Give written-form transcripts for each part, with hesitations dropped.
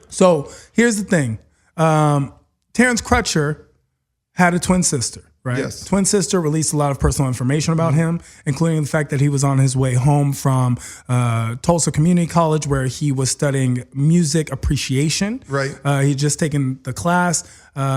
So here's the thing. Terrence Crutcher had a twin sister, right? Yes. Twin sister released a lot of personal information about him, including the fact that he was on his way home from Tulsa Community College, where he was studying music appreciation. Right. He'd just taken the class.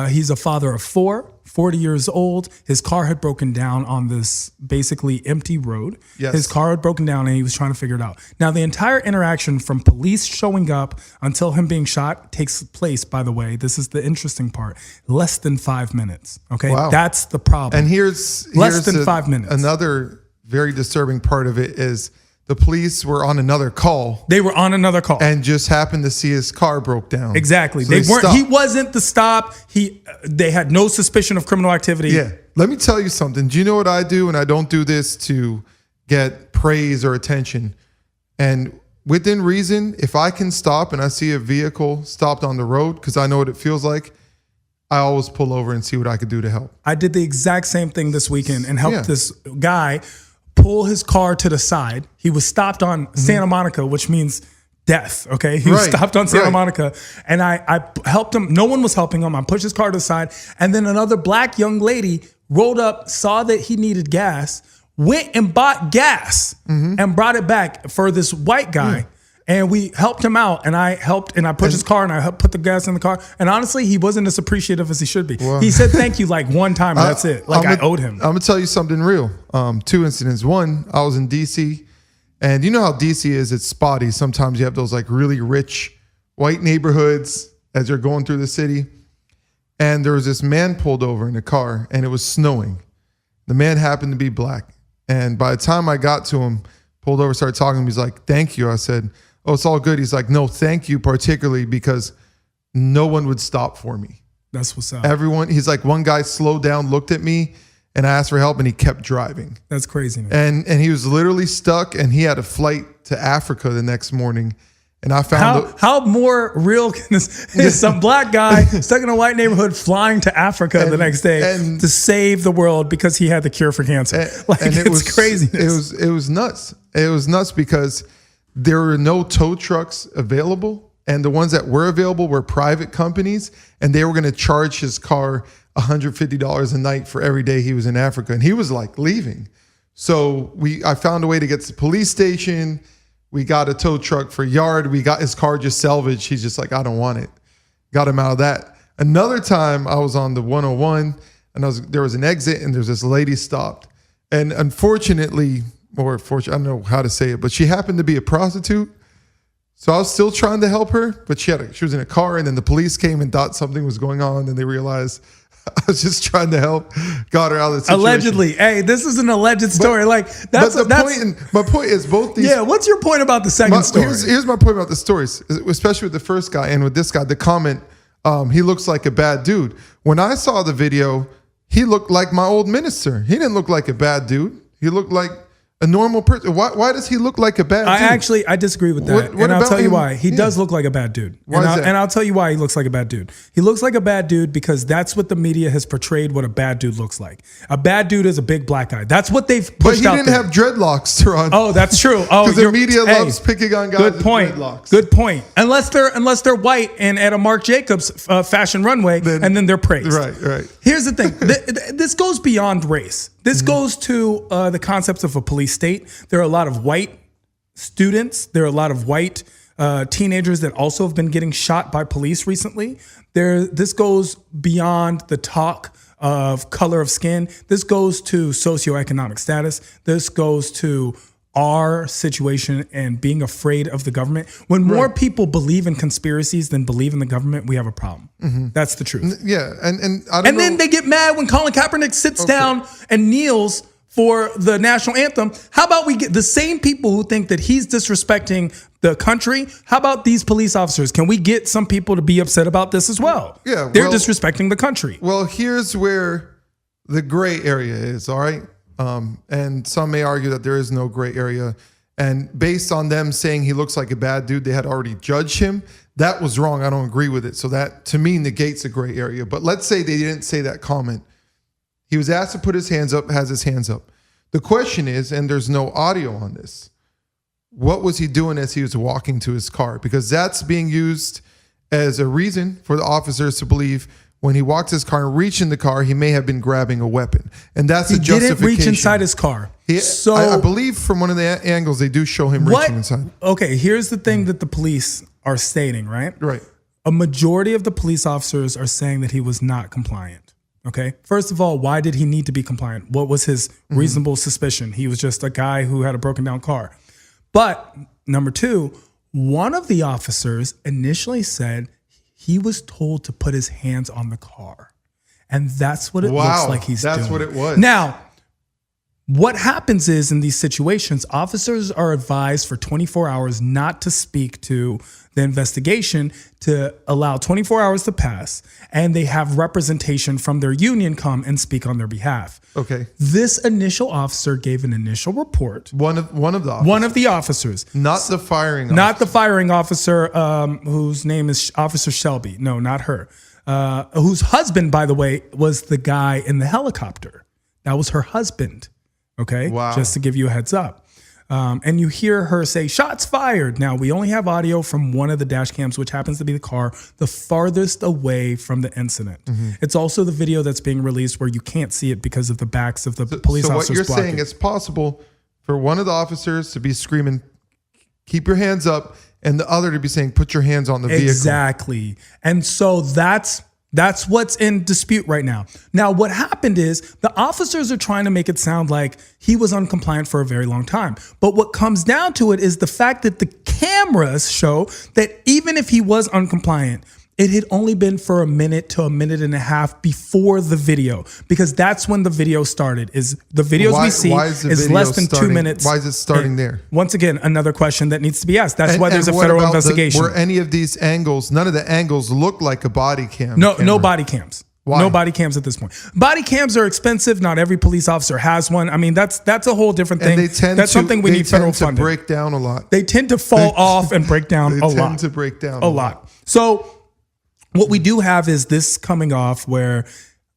He's a father of 4, 40 years old. His car had broken down on this basically empty road. Yes. His car had broken down and he was trying to figure it out. Now, the entire interaction from police showing up until him being shot takes place, by the way, this is the interesting part, less than 5 minutes. Okay. Wow. That's the problem. And here's less than 5 minutes. Another very disturbing part of it is the police were on another call. They were on another call and just happened to see his car broke down. Exactly. So they weren't. stopped. He wasn't the stop. They had no suspicion of criminal activity. Yeah. Let me tell you something. Do you know what I do? And I don't do this to get praise or attention. And within reason, if I can stop and I see a vehicle stopped on the road, because I know what it feels like, I always pull over and see what I could do to help. I did the exact same thing this weekend and helped this guy pull his car to the side. He was stopped on Santa Monica, which means death. Okay. He was stopped on Santa Monica and I helped him. No one was helping him. I pushed his car to the side. And then another black young lady rolled up, saw that he needed gas, went and bought gas and brought it back for this white guy. And we helped him out, and I pushed his car, and I helped put the gas in the car. And honestly, he wasn't as appreciative as he should be. Well, he said thank you like one time, and that's it. Like I owed him. I'm gonna tell you something real. 2 incidents. One, I was in DC, and you know how DC is. It's spotty. Sometimes you have those like really rich white neighborhoods as you're going through the city. And there was this man pulled over in a car, and it was snowing. The man happened to be black, and by the time I got to him, pulled over, started talking to him. He's like, "Thank you." I said, "Oh, it's all good." He's like, "No, thank you, particularly because no one would stop for me." That's what's up. Everyone, he's like, one guy slowed down, looked at me, and I asked for help, and he kept driving. That's crazy, man. And he was literally stuck, and he had a flight to Africa the next morning. And I found how more real can this is some black guy stuck in a white neighborhood flying to Africa the next day to save the world because he had the cure for cancer. It's craziness. It was nuts. It was nuts because there were no tow trucks available, and the ones that were available were private companies, and they were going to charge his car $150 a night for every day he was in Africa, and he was like leaving. So I found a way to get to the police station. We got a tow truck for yard. We got his car just salvaged. He's just like, I don't want it. Got him out of that. Another time I was on the 101 and there was an exit and there's this lady stopped. And unfortunately, I don't know how to say it, but she happened to be a prostitute. So I was still trying to help her, but she was in a car, and then the police came and thought something was going on, and they realized I was just trying to help, got her out of the situation. Allegedly. Hey, this is an alleged story. My point is both these. Yeah, what's your point about the second story? Here's my point about the stories, especially with the first guy and with this guy. The comment, he looks like a bad dude. When I saw the video, he looked like my old minister. He didn't look like a bad dude. He looked like a normal person. Why does he look like a bad dude? I disagree with that. What and I'll tell you him? why. He does look like a bad dude. Why is that? And I'll tell you why he looks like a bad dude. He looks like a bad dude because that's what the media has portrayed what a bad dude looks like. A bad dude is a big black guy. That's what they've pushed out there. But he didn't have dreadlocks, Teron. Oh, that's true. Oh, because the media loves picking on guys with dreadlocks. Good point. Unless they're white and at a Marc Jacobs fashion runway, and then they're praised. Right. Here's the thing. This goes beyond race. This goes to the concepts of a police state. There are a lot of white students. There are a lot of white teenagers that also have been getting shot by police recently. This goes beyond the talk of color of skin. This goes to socioeconomic status. This goes to our situation and being afraid of the government. When more people believe in conspiracies than believe in the government, we have a problem. That's the truth. Yeah, and I don't know. Then they get mad when Colin Kaepernick sits down and kneels for the national anthem. How about we get the same people who think that he's disrespecting the country? How about these police officers? Can we get some people to be upset about this as well? Yeah, they're disrespecting the country. Well, here's where the gray area is, all right? And some may argue that there is no gray area. And based on them saying he looks like a bad dude, they had already judged him. That was wrong. I don't agree with it. So that, to me, negates a gray area. But let's say they didn't say that comment. He was asked to put his hands up, has his hands up. The question is, and there's no audio on this, what was he doing as he was walking to his car? Because that's being used as a reason for the officers to believe when he walked his car and reached in the car, he may have been grabbing a weapon. And that's the justification. He didn't reach inside his car. So I believe from one of the angles, they do show him reaching inside. Okay, here's the thing that the police are stating, right? Right. A majority of the police officers are saying that he was not compliant. Okay. First of all, why did he need to be compliant? What was his reasonable suspicion? He was just a guy who had a broken down car. But number two, one of the officers initially said he was told to put his hands on the car. And that's what it looks like he's doing. That's what it was. Now, what happens is in these situations, officers are advised for 24 hours not to speak to the investigation, to allow 24 hours to pass, and they have representation from their union come and speak on their behalf. Okay. This initial officer gave an initial report. One of the officers. One of the officers. Not the firing officer. Not the firing officer, whose name is Officer Shelby. No, not her. Whose husband, by the way, was the guy in the helicopter. That was her husband. Okay. Wow. Just to give you a heads up. And you hear her say, shots fired. Now, we only have audio from one of the dash cams, which happens to be the car the farthest away from the incident. It's also the video that's being released where you can't see it because of the backs of the police officers. So what you're blocking. saying, it's possible for one of the officers to be screaming, keep your hands up, and the other to be saying, put your hands on the vehicle. Exactly. And so that's what's in dispute right now. Now, what happened is the officers are trying to make it sound like he was uncompliant for a very long time. But what comes down to it is the fact that the cameras show that even if he was uncompliant, it had only been for a minute to a minute and a half before the video, because that's when the video started. Is the videos we see is less than 2 minutes. Why is it starting there? Once again, another question that needs to be asked. That's why there's a federal investigation. Were any of these angles, none of the angles look like a body cam? No body cams. Why? No body cams at this point. Body cams are expensive. Not every police officer has one. I mean, that's a whole different thing. And that's something we need federal funding. They tend to break down a lot. They tend to fall off and break down a lot. They tend to break down a lot. So what we do have is this coming off where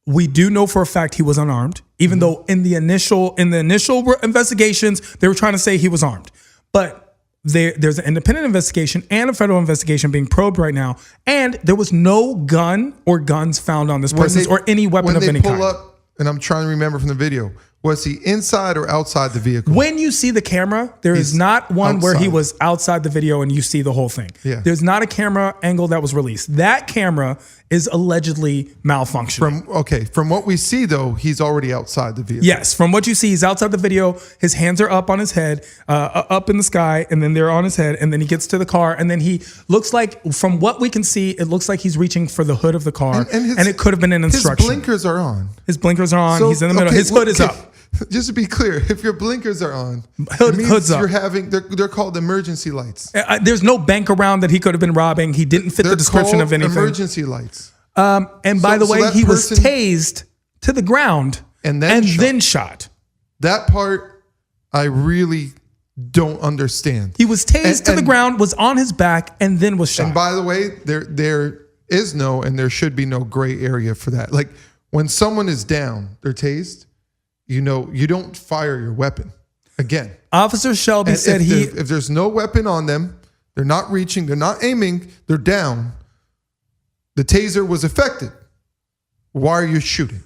we do know for a fact he was unarmed, even though in the initial investigations, they were trying to say he was armed. But there's an independent investigation and a federal investigation being probed right now. And there was no gun or guns found on this person or any weapon of any kind. When they pull up, and I'm trying to remember from the video, was he inside or outside the vehicle? When you see the camera, there is not one where he was outside the video and you see the whole thing. Yeah. There's not a camera angle that was released. That camera is allegedly malfunctioning. From what we see, though, he's already outside the vehicle. Yes, from what you see, he's outside the video. His hands are up on his head, up in the sky, and then they're on his head, and then he gets to the car, and then he looks like, from what we can see, it looks like he's reaching for the hood of the car, and it could have been an instruction. His blinkers are on. His blinkers are on. So, he's in the middle. His hood is up. Just to be clear, if your blinkers are on, hood's up. You're having they're called emergency lights. There's no bank around that he could have been robbing. He didn't fit the description of anything. Emergency lights. And by the way, he was tased to the ground and then shot. That part I really don't understand. He was tased to the ground, was on his back, and then was shot. And by the way, there is no and there should be no gray area for that. Like when someone is down, they're tased. You don't fire your weapon again. Officer Shelby said if there's no weapon on them, they're not reaching, they're not aiming, they're down. The taser was effective. Why are you shooting?